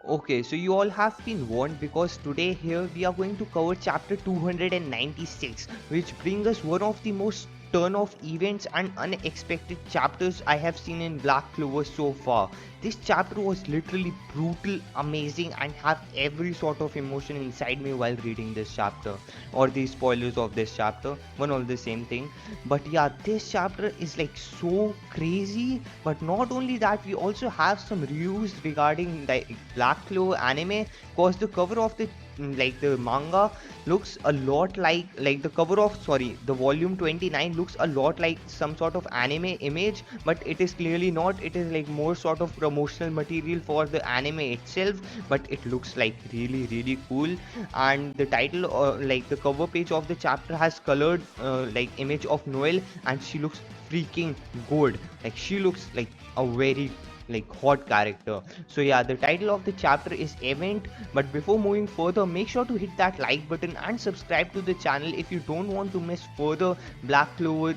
Okay, so you all have been warned because today here we are going to cover chapter 296, which brings us one of the most turn off events and unexpected chapters I have seen in Black Clover so far. This chapter was literally brutal, amazing, and have every sort of emotion inside me while reading this chapter, or the spoilers of this chapter, one of the same thing. But yeah, this chapter is like so crazy. But not only that, we also have some reviews regarding like Black Clover anime, cause the cover of the like the manga looks a lot like the cover of, sorry, the volume 29 looks a lot like some sort of anime image, but it is clearly not. It is like more sort of promotional material for the anime itself, but it looks like really cool. And the title, like the cover page of the chapter has colored like image of Noel, and she looks freaking good. Like she looks like a very like hot character. So yeah, the title of the chapter is Event. But before moving further, make sure to hit that like button and subscribe to the channel if you don't want to miss further Black Clover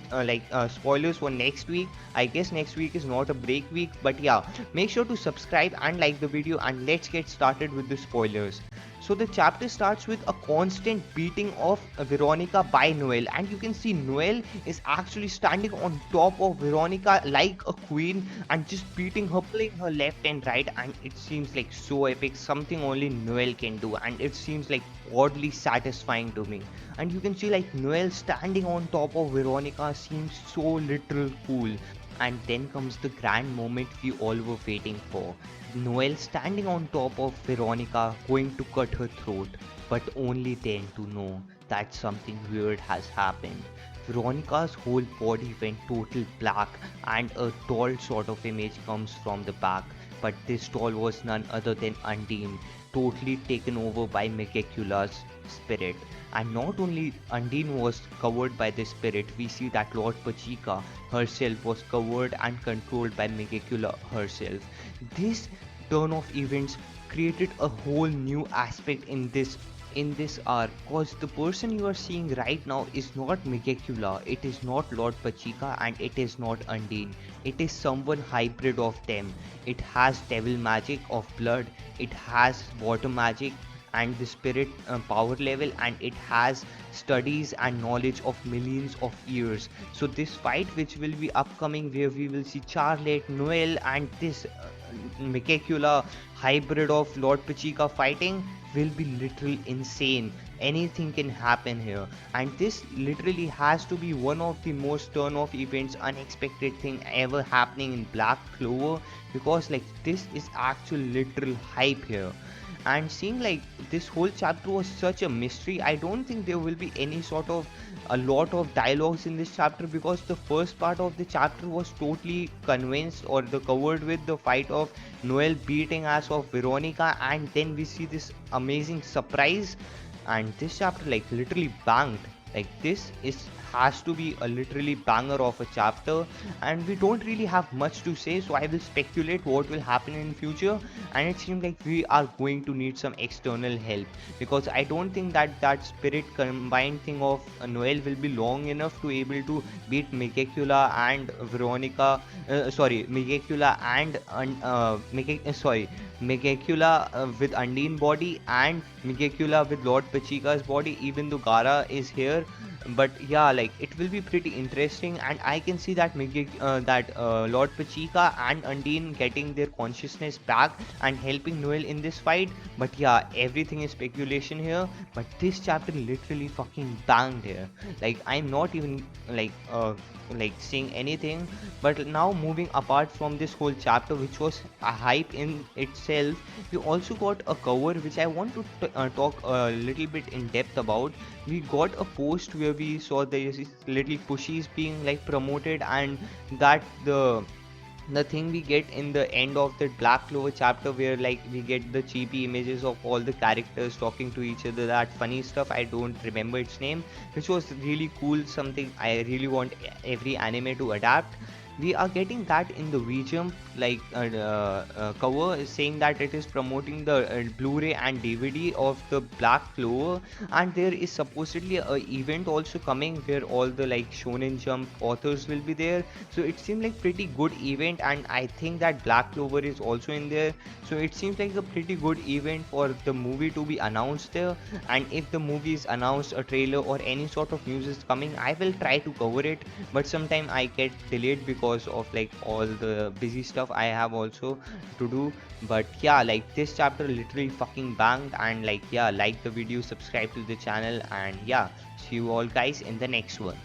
spoilers for next week. I guess next week is not a break week, but yeah, make sure to subscribe and like the video, and let's get started with the spoilers. So the chapter starts with a constant beating of Veronica by Noel, and you can see Noel is actually standing on top of Veronica like a queen and just beating her, pulling her left and right, and it seems like so epic, something only Noel can do, and it seems like oddly satisfying to me. And you can see like Noel standing on top of Veronica seems so literal cool. And then comes the grand moment we all were waiting for. Noel standing on top of Veronica, going to cut her throat, but only then to know that something weird has happened. Veronica's whole body went total black, and a doll sort of image comes from the back. But this doll was none other than Undine, totally taken over by Megacula's spirit. And not only Undine was covered by the spirit, we see that Lord Pachika herself was covered and controlled by Megacula herself. This turn of events created a whole new aspect in this arc, cause the person you are seeing right now is not Megacula, it is not Lord Pachika, and it is not Undine. It is someone hybrid of them. It has devil magic of blood, it has water magic and the spirit power level, and it has studies and knowledge of millions of years. So this fight which will be upcoming, where we will see Charlotte, Noel, and this Mikecula hybrid of Lord Pachika fighting, will be literal insane. Anything can happen here, and this literally has to be one of the most turn off events, unexpected thing ever happening in Black Clover, because like this is actual literal hype here. And seeing like this whole chapter was such a mystery, I don't think there will be any sort of a lot of dialogues in this chapter, because the first part of the chapter was totally convinced or the covered with the fight of Noel beating ass of Veronica, and then we see this amazing surprise, and this chapter like literally banged. Like this is has to be a literally banger of a chapter, and we don't really have much to say, so I will speculate what will happen in future. And it seems like we are going to need some external help, because I don't think that that spirit combined thing of Noel will be long enough to able to beat Megacula and Veronica, sorry, Megacula and Megacula with Undine body, and Megacula with Lord Pachika's body, even though Gara is here. But yeah, like it will be pretty interesting, and I can see that Lord Pachika and Undine getting their consciousness back and helping Noel in this fight. But yeah, everything is speculation here. But this chapter literally fucking banged here. Like I'm not even like saying anything. But now moving apart from this whole chapter, which was a hype in itself, we also got a cover which I want to talk a little bit in depth about. We got a post where we saw these little pushies being like promoted, and that the thing we get in the end of the Black Clover chapter, where like we get the cheapy images of all the characters talking to each other, that funny stuff, I don't remember its name, which was really cool, something I really want every anime to adapt. we are getting that in the VGM cover is saying that it is promoting the Blu-ray and DVD of the Black Clover, and there is supposedly a event also coming where all the like Shonen Jump authors will be there. So it seems like pretty good event, and I think that Black Clover is also in there. So it seems like a pretty good event for the movie to be announced there. And if the movie is announced, a trailer or any sort of news is coming, I will try to cover it, but sometime I get delayed because of like all the busy stuff I have also to do. But yeah, like this chapter literally fucking banged, and like yeah, like the video, subscribe to the channel, and yeah, see you all guys in the next one.